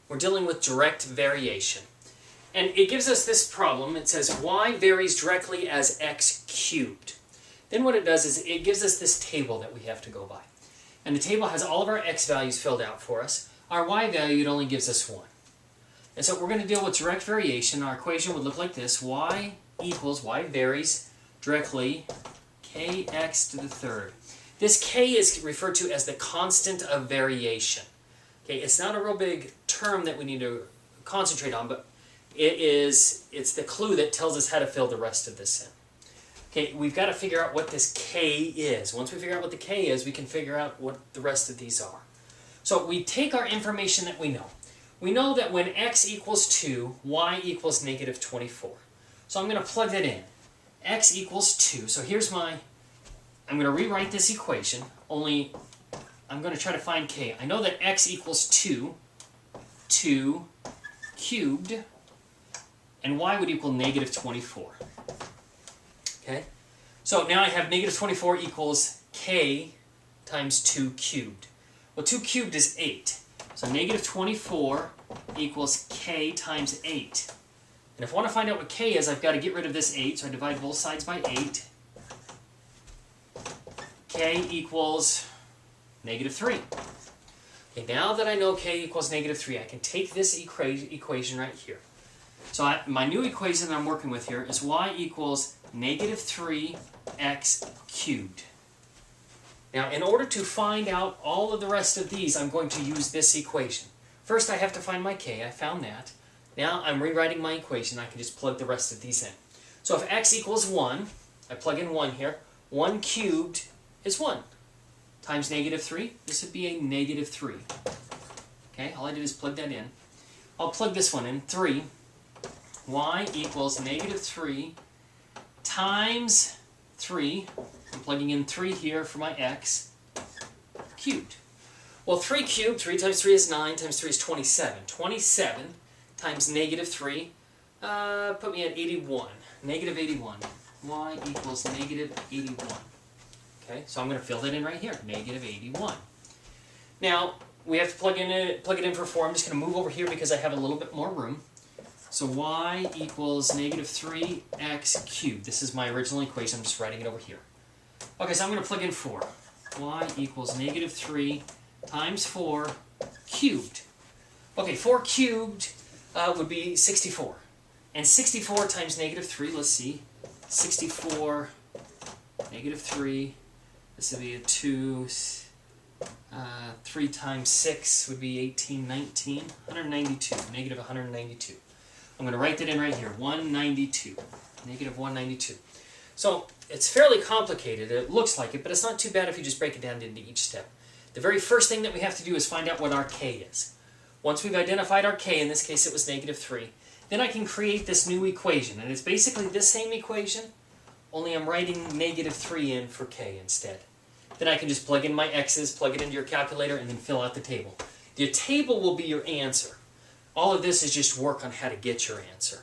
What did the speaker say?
We're dealing with direct variation. And it gives us this problem. It says y varies directly as x cubed. Then what it does is it gives us this table that we have to go by. And the table has all of our x values filled out for us. Our y value, it only gives us 1. And so we're going to deal with direct variation. Our equation would look like this. Y varies directly kx to the third. This k is referred to as the constant of variation. Okay, it's not a real big term that we need to concentrate on, but it's the clue that tells us how to fill the rest of this in. Okay, we've got to figure out what this k is. Once we figure out what the k is, we can figure out what the rest of these are. So we take our information that we know. We know that when x equals 2, y equals negative 24. So I'm going to plug that in. X equals 2. So here's I'm going to rewrite this equation, only I'm going to try to find k. I know that x equals 2 cubed, and y would equal negative 24. Okay? So now I have negative 24 equals k times 2 cubed. Well, 2 cubed is 8. So negative 24 equals k times 8. And if I want to find out what k is, I've got to get rid of this 8, so I divide both sides by 8. K equals negative 3. Okay, now that I know k equals negative 3, I can take this equation right here. So my new equation that I'm working with here is y equals negative 3x cubed. Now, in order to find out all of the rest of these, I'm going to use this equation. First, I have to find my k. I found that. Now, I'm rewriting my equation. I can just plug the rest of these in. So if x equals 1, I plug in 1 here. 1 cubed is 1. Times negative 3, this would be a negative 3. Okay, all I did is plug that in. I'll plug this one in. 3. Y equals negative 3 times 3. I'm plugging in 3 here for my x cubed. Well, 3 cubed, 3 times 3 is 9, times 3 is 27. 27 times negative 3, put me at 81. Negative 81. Y equals negative 81. Okay, so I'm going to fill that in right here, negative 81. Now, we have to plug it in for 4. I'm just going to move over here because I have a little bit more room. So y equals negative 3x cubed. This is my original equation. I'm just writing it over here. Okay, so I'm going to plug in 4. Y equals negative 3 times 4 cubed. Okay, 4 cubed would be 64. And 64 times negative 3, let's see. 64, negative 3, this would be a 2, 3 times 6 would be 18, 19, 192, negative 192. I'm going to write that in right here, 192, negative 192. So it's fairly complicated. It looks like it, but it's not too bad if you just break it down into each step. The very first thing that we have to do is find out what our k is. Once we've identified our k, in this case it was negative 3, then I can create this new equation. And it's basically this same equation, only I'm writing negative 3 in for k instead. Then I can just plug in my x's, plug it into your calculator, and then fill out the table. The table will be your answer. All of this is just work on how to get your answer.